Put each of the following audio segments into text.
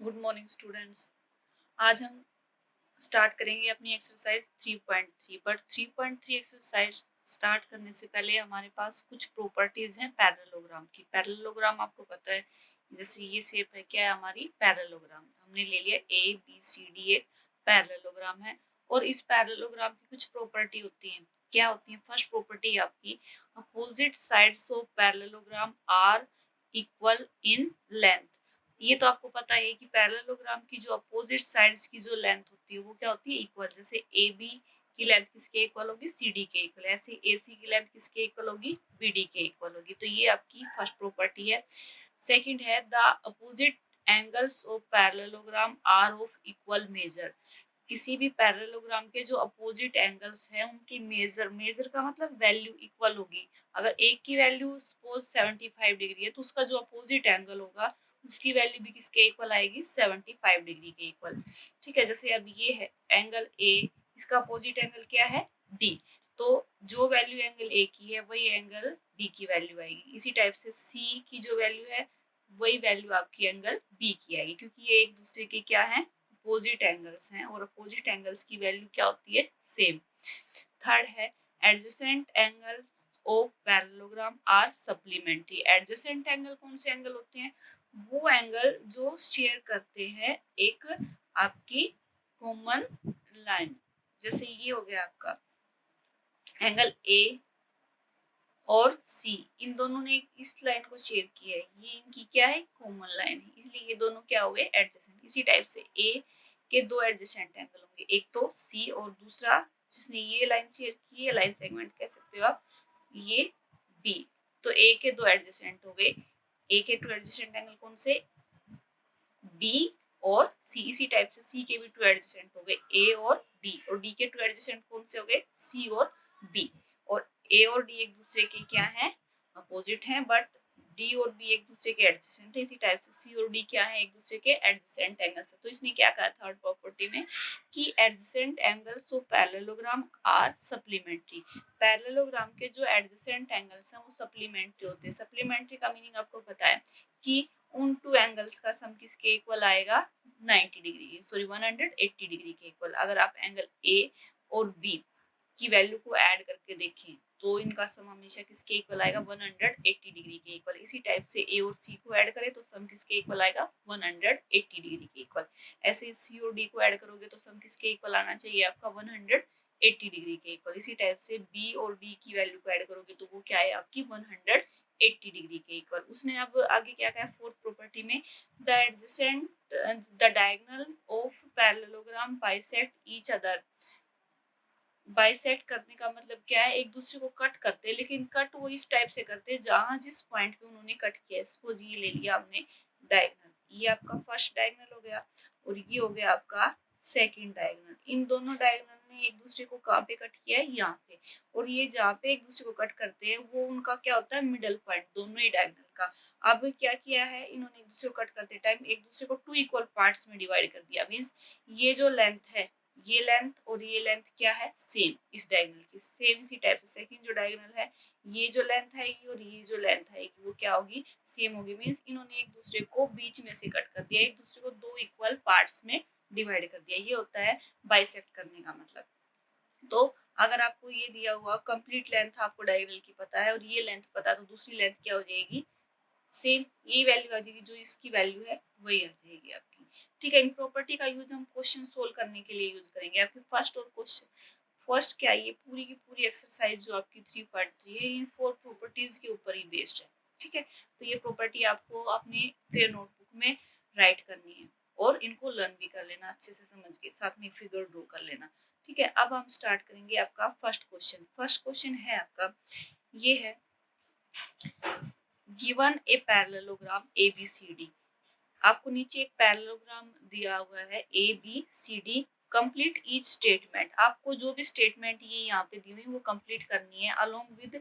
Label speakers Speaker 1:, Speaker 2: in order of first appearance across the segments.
Speaker 1: Good morning students. आज हम start करेंगे अपनी एक्सरसाइज 3.3। बट 3.3 एक्सरसाइज स्टार्ट करने से पहले हमारे पास कुछ प्रॉपर्टीज हैं पैरेललोग्राम की। पैरेललोग्राम आपको पता है, जैसे ये शेप है, क्या है हमारी पैरेललोग्राम। हमने ले लिया ए बी सी डी, एक पैरेललोग्राम है। और इस पैरेललोग्राम की कुछ प्रॉपर्टी होती हैं। क्या होती है? फर्स्ट प्रॉपर्टी आपकी, opposite sides of parallelogram are equal in length. ये तो आपको पता है कि पैरेललोग्राम की जो अपोजिट साइड्स की जो लेंथ होती है वो क्या होती है? इक्वल। जैसे ए बी की लेंथ किसके इक्वल होगी? सी डी के इक्वल। ऐसे ए सी की लेंथ किसके इक्वल होगी? बी डी के इक्वल होगी। तो ये आपकी फर्स्ट प्रॉपर्टी है। सेकंड है, the opposite angles of parallelogram are of equal measure. किसी भी पैरेललोग्राम के जो अपोजिट एंगल्स हैं उनकी मेजर का मतलब वैल्यू इक्वल होगी। अगर एक की वैल्यू सपोज 75 डिग्री है तो उसका जो अपोजिट एंगल होगा उसकी वैल्यू भी किसके इक्वल आएगी? 75 डिग्री के इक्वल। ठीक है, जैसे अब ये है एंगल ए, इसका अपोजिट एंगल क्या है? डी। तो जो वैल्यू एंगल ए की है वही एंगल डी की वैल्यू आएगी। इसी टाइप से सी की जो वैल्यू है वही वैल्यू आपकी एंगल बी की आएगी, क्योंकि ये एक दूसरे के क्या है? अपोजिट एंगल्स हैं, और अपोजिट एंगल्स की वैल्यू क्या होती है? सेम। थर्ड है, adjacent angles of parallelogram are supplementary. Adjacent angle कौन से एंगल होते हैं? वो एंगल जो शेयर करते हैं एक आपकी कॉमन लाइन। जैसे ये हो गया आपका एंगल ए और सी, इन दोनों ने इस लाइन को शेयर किया है, ये इनकी क्या है? कॉमन लाइन है, इसलिए ये दोनों क्या हो गए? एडजेसेंट। इसी टाइप से ए के दो एडजेसेंट एंगल होंगे, एक तो सी और दूसरा जिसने ये लाइन शेयर की है, लाइन सेगमेंट कह सकते हो आप, ये बी। तो ए के दो एडजेसेंट हो गए। ए के टू एडजेसेंट एंगल कौन से? बी और सी। इसी टाइप से सी के भी टू एडजेसेंट हो गए, ए और डी। और डी के टू एडजेसेंट कौन से हो गए? सी और बी। और ए और डी एक दूसरे के क्या है? अपोजिट हैं, बट डी और बी एक दूसरे के एडजेसेंट है। इसी टाइप से सी और डी क्या है? एक दूसरे के एडजेसेंट एंगल्स है। तो इसने क्या कहा थर्ड प्रॉपर्टी में कि adjacent angles of parallelogram are supplementary. Parallelogram के जो एडजेसेंट एंगल्स हैं वो सप्लीमेंट्री होते हैं। सप्लीमेंट्री का मीनिंग आपको पता है कि उन टू एंगल्स का सम किसके इक्वल आएगा? 90 डिग्री, सॉरी 180 डिग्री के इक्वल। अगर आप एंगल ए और बी की वैल्यू को ऐड करके देखें तो इनका सम हमेशा किसके इक्वल आएगा? 180 डिग्री के इक्वल। इसी टाइप से ए और सी को ऐड करें तो सम किसके इक्वल आएगा? 180 डिग्री के इक्वल। ऐसे सी और डी को ऐड करोगे तो सम किसके इक्वल आना चाहिए? आपका 180 डिग्री के इक्वल। इसी टाइप से बी और डी की वैल्यू को ऐड करोगे तो वो क्या है? आपकी 180 डिग्री के इक्वल। उसने अब आगे क्या कहा फोर्थ प्रॉपर्टी में, the adjacent the diagonal of parallelogram bisect each other. Bisect करने का मतलब क्या है? एक दूसरे को कट करते हैं, लेकिन कट वो इस टाइप से करते हैं जहां जिस पॉइंट पे उन्होंने कट किया। सपोज ये ले लिया हमने डायगोनल, ये आपका फर्स्ट डायगोनल हो गया और ये हो गया आपका सेकंड डायगोनल। इन दोनों डायगोनल ने एक दूसरे को कहाँ पे कट किया है? यहाँ पे। और ये जहाँ पे एक दूसरे को कट करते हैं वो उनका क्या होता है? मिडल पॉइंट, दोनों ही डायगोनल का। अब क्या किया है इन्होंने? एक दूसरे को कट करते टाइम एक दूसरे को टू इक्वल पार्ट्स में डिवाइड कर दिया। मीन्स ये जो लेंथ है, ये लेंथ और ये लेंथ क्या है? सेम। इस डायगोनल की सेम। इसी टाइप से सेकंड जो डायगोनल है, ये जो लेंथ आएगी और ये जो लेंथ आएगी वो क्या होगी? सेम होगी। मीन्स इन्होंने एक दूसरे को बीच में से कट कर दिया, एक दूसरे को दो इक्वल पार्ट्स में डिवाइड कर दिया। ये होता है बाइसेक्ट करने का मतलब। तो अगर आपको ये दिया हुआ कंप्लीट लेंथ आपको डायगोनल की पता है और ये लेंथ पता है तो दूसरी लेंथ क्या हो जाएगी? सेम। यही वैल्यू आ जाएगी, जो इसकी वैल्यू है वही आ जाएगी आपकी। ठीक है, इन प्रॉपर्टी का यूज हम क्वेश्चन सोल्व करने के लिए यूज करेंगे। आपके फर्स्ट और क्वेश्चन फर्स्ट क्या, ये पूरी की पूरी एक्सरसाइज जो आपकी 3.3 है इन फोर प्रॉपर्टीज के ऊपर ही बेस्ड है। ठीक है, तो ये प्रॉपर्टी आपको अपनी फिर नोटबुक में राइट करनी है और इनको लर्न भी कर लेना अच्छे से समझ के, साथ में फिगर ड्रॉ कर लेना। ठीक है, अब हम स्टार्ट करेंगे आपका फर्स्ट क्वेश्चन। फर्स्ट क्वेश्चन है आपका, ये है गिवन ए पैरेललोग्राम ABCD। आपको नीचे एक पैरेललोग्राम दिया हुआ है ABCD। Complete each statement. आपको जो भी स्टेटमेंट ये यहाँ पे दी हुई वो कंप्लीट करनी है अलोंग विद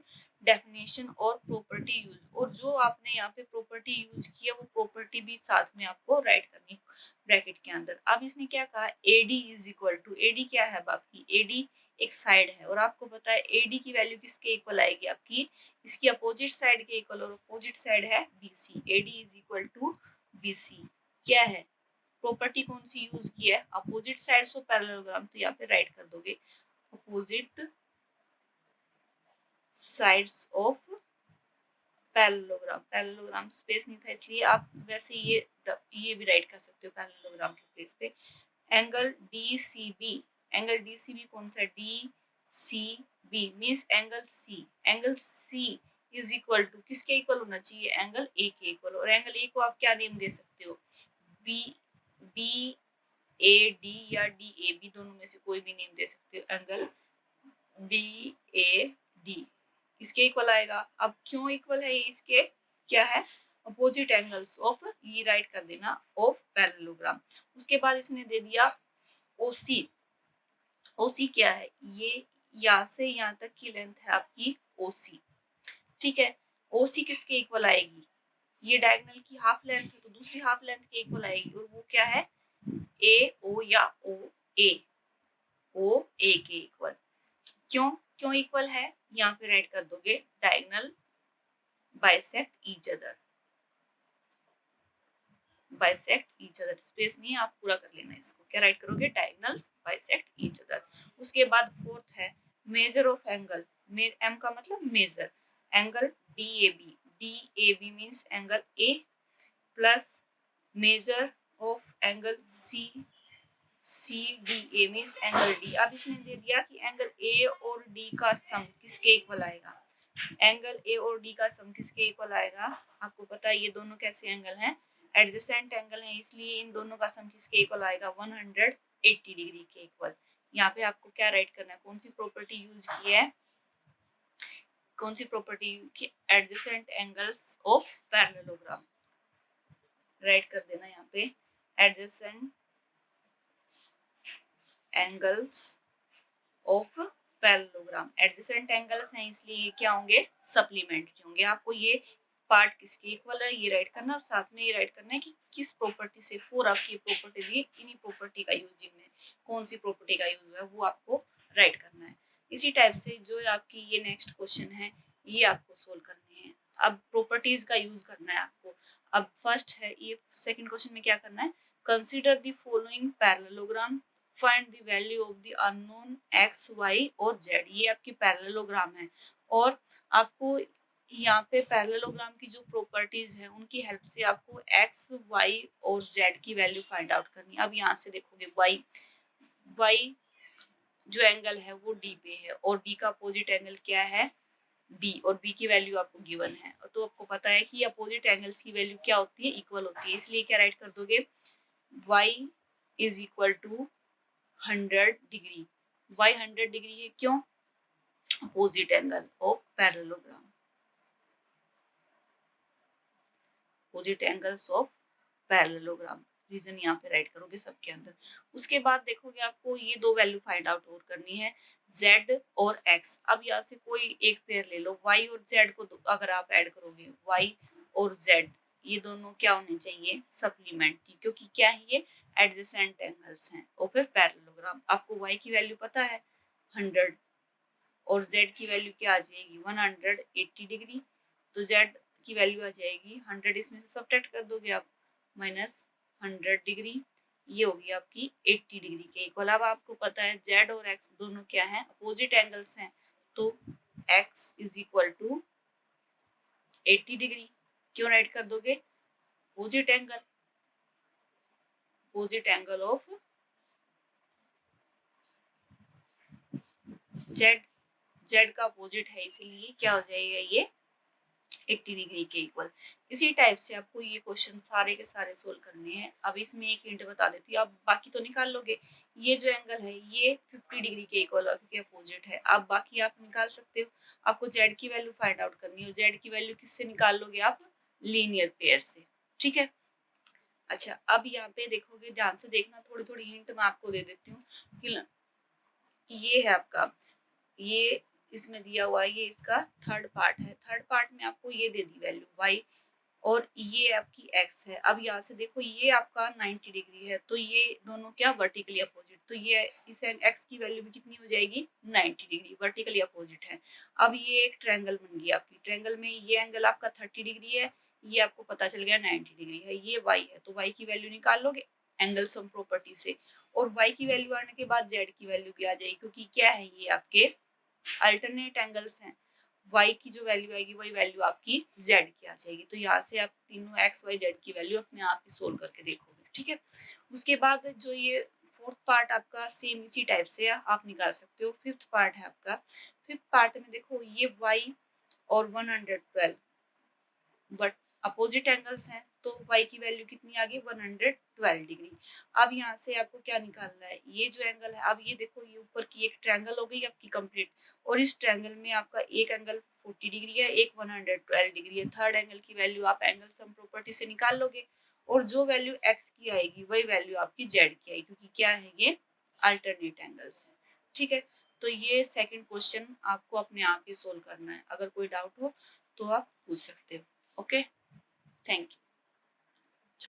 Speaker 1: डेफिनेशन और प्रॉपर्टी यूज। और जो आपने यहाँ पे प्रॉपर्टी यूज किया वो प्रॉपर्टी भी साथ में आपको राइट करनी है ब्रैकेट के अंदर। अब इसने क्या कहा? AD is equal to, AD क्या है आपकी? AD एक साइड है और आपको पता है AD की वैल्यू किसके इक्वल आएगी? आपकी इसकी अपोजिट साइड के इक्वल, और अपोजिट साइड है BC। AD is equal to BC क्या है? प्रॉपर्टी कौन सी यूज की है, अपोजिट साइड्स ऑफ पैरेललोग्राम, तो यहाँ पे राइट कर दोगे opposite sides of parallelogram. Parallelogram space नहीं था इसलिए आप वैसे ये भी राइट कर सकते हो पैरेललोग्राम के प्लेस पे। एंगल DCB, एंगल DCB कौन सा, DCB means angle C, angle C is equal to किसके इक्वल होना चाहिए, एंगल A के इक्वल। और एंगल A को आप क्या नेम दे सकते हो, BAD या DAB, दोनों में से कोई भी नेम दे सकते हो। एंगल DAD इसके इक्वल आएगा। अब क्यों इक्वल है ये इसके, क्या है, अपोजिट एंगल्स ऑफ, ये राइट कर देना, ऑफ पैरेललोग्राम। उसके बाद इसने दे दिया OC, OC क्या है, ये यहाँ से यहाँ तक की लेंथ है आपकी OC, ठीक है। OC किसके इक्वल आएगी, ये डायगोनल की हाफ लेंथ है तो दूसरी हाफ लेंथ के इक्वल आएगी, और वो क्या है, AO या OA, OA के इक्वल। क्यों इक्वल है, यहाँ पे राइट कर दोगे diagonal bisect each other, bisect each other, space नहीं है आप पूरा कर लेना इसको, क्या राइट करोगे, डायगोनल्स बाइसेक्ट ईच अदर। उसके बाद फोर्थ है मेजर ऑफ एंगल, एम का मतलब measure, angle DAB, DAB means angle A plus measure of angle CDA means angle D। अब इसने दे दिया कि एंगल A और D का सम किसके इक्वल आएगा, एंगल A और D का सम किसके इक्वल आएगा, आपको पता है ये दोनों कैसे एंगल हैं, एडजेसेंट एंगल है, इसलिए इन दोनों का सम किसके इक्वल आएगा, 180 डिग्री के इक्वल। यहाँ पे आपको क्या राइट करना है, कौन सी प्रॉपर्टी यूज की है, कौन सी प्रॉपर्टी की, adjacent angles of parallelogram, right कर देना यहाँ पे adjacent angles of parallelogram. Adjacent angles हैं इसलिए ये क्या होंगे, सप्लीमेंट्री होंगे। आपको ये पार्ट किसके इक्वल है ये राइट करना, और साथ में ये राइट करना है कि किस प्रॉपर्टी से, फोर आपकी प्रॉपर्टी दी, इन्हीं प्रॉपर्टी का यूजिंग में कौन सी प्रॉपर्टी का यूज है वो आपको राइट करना है। इसी टाइप से जो आपकी ये नेक्स्ट क्वेश्चन है ये आपको सोल्व करने हैं। अब प्रॉपर्टीज का यूज करना है आपको। अब फर्स्ट है ये, सेकंड क्वेश्चन में क्या करना है, consider the following parallelogram, find the value of the unknown x, y और z। ये आपकी पैरेललोग्राम है, और आपको यहाँ पे पैरेललोग्राम की जो प्रॉपर्टीज है उनकी हेल्प से आपको x, y और z की वैल्यू फाइंड आउट करनी है। अब यहाँ से देखोगे y जो एंगल है वो D पे है, और D का अपोजिट एंगल क्या है, B, और B की वैल्यू आपको गिवन है, तो आपको पता है कि अपोजिट एंगल्स की वैल्यू क्या होती है, इक्वल होती है, इसलिए क्या राइट कर दोगे, y is equal to 100 degree. y 100 degree है, क्यों, opposite angle of parallelogram, opposite angles of parallelogram, reason यहाँ पे राइट करोगे सबके अंदर। उसके बाद देखोगे आपको ये दो वैल्यू फाइंड आउट और करनी है, z और x। अब यहाँ से कोई एक पेयर ले लो, y और z को अगर आप ऐड करोगे, y और z ये दोनों क्या होने चाहिए, सप्लीमेंट्री, क्योंकि क्या है ये एडजेसेंट एंगल्स हैं और फिर पैरेललोग्राम। आपको y की वैल्यू पता है 100 और z की वैल्यू क्या आ जाएगी 180 डिग्री, तो z की वैल्यू आ जाएगी 100, इसमें से सब्ट्रैक्ट कर दोगे आप -100 डिग्री, ये होगी आपकी 80 डिग्री के इक्वल। अब आपको पता है z और x दोनों क्या हैं, अपोजिट एंगल्स हैं, तो x is equal to 80 degree, क्यों राइट कर दोगे, opposite angle, opposite angle of z का अपोजिट है इसीलिए क्या हो जाएगा ये 80 डिग्री के इक्वल। इसी टाइप से आपको ये क्वेश्चन सारे के सारे सोल्व करने हैं। अब इसमें एक हिंट बता देती हूँ, आप बाकी तो निकाल लोगे, ये जो एंगल है ये 50 डिग्री के इक्वल है क्योंकि अपोजिट है। आप बाकी आप निकाल सकते हो, आपको z की वैल्यू फाइंड आउट करनी है, z की वैल्यू किससे निकाल लोगे आप, लीनियर पेयर से, ठीक है। अच्छा अब यहाँ पे देखोगे, ध्यान से देखना, थोड़ी थोड़ी हिंट मैं आपको दे देती हूँ कि ये है आपका, ये इसमें दिया हुआ है, ये इसका थर्ड पार्ट है, थर्ड पार्ट में आपको ये दे दी वैल्यू y, और ये आपकी x है। अब यहाँ से देखो ये आपका 90 डिग्री है, तो ये दोनों क्या वर्टिकली अपोजिट, तो ये इस x की वैल्यू भी कितनी हो जाएगी 90 डिग्री, वर्टिकली अपोजिट है। अब ये एक ट्रायंगल बन गई आपकी, ट्रायंगल में ये एंगल आपका 30 डिग्री है, ये आपको पता चल गया 90 डिग्री है, ये y है, तो y की वैल्यू निकाल लोगे, एंगल सम प्रॉपर्टी से, और y की वैल्यू आने के बाद z की वैल्यू भी आ जाएगी, क्योंकि क्या है ये आपके अल्टरनेट एंगल्स हैं। y की जो वैल्यू आएगी वही वैल्यू आपकी z की आ जाएगी। तो यहाँ से आप तीनों x y z की वैल्यू अपने आप ही सोल्व करके देखोगे, ठीक है। उसके बाद जो ये फोर्थ पार्ट आपका सेम इसी टाइप से आप निकाल सकते हो। फिफ्थ पार्ट है आपका, फिफ्थ पार्ट में देखो ये y और 112 बट अपोजिट एंगल्स हैं, तो y की वैल्यू कितनी आ गई 112 डिग्री। अब यहाँ से आपको क्या निकालना है, ये जो एंगल है, अब ये देखो ये ऊपर की एक ट्रायंगल हो गई आपकी कंप्लीट, और इस ट्रायंगल में आपका एक एंगल 40 डिग्री है, एक 112 डिग्री है। थर्ड एंगल की वैल्यू आप एंगल सम प्रॉपर्टी से निकाल लोगे, और जो वैल्यू x की आएगी वही वैल्यू आपकी z की आएगी, क्योंकि क्या है ये अल्टरनेट एंगल्स है, ठीक है। तो ये सेकंड क्वेश्चन आपको अपने आप ही सोल्व करना है। अगर कोई डाउट हो तो आप पूछ सकते हो। Okay, thank you.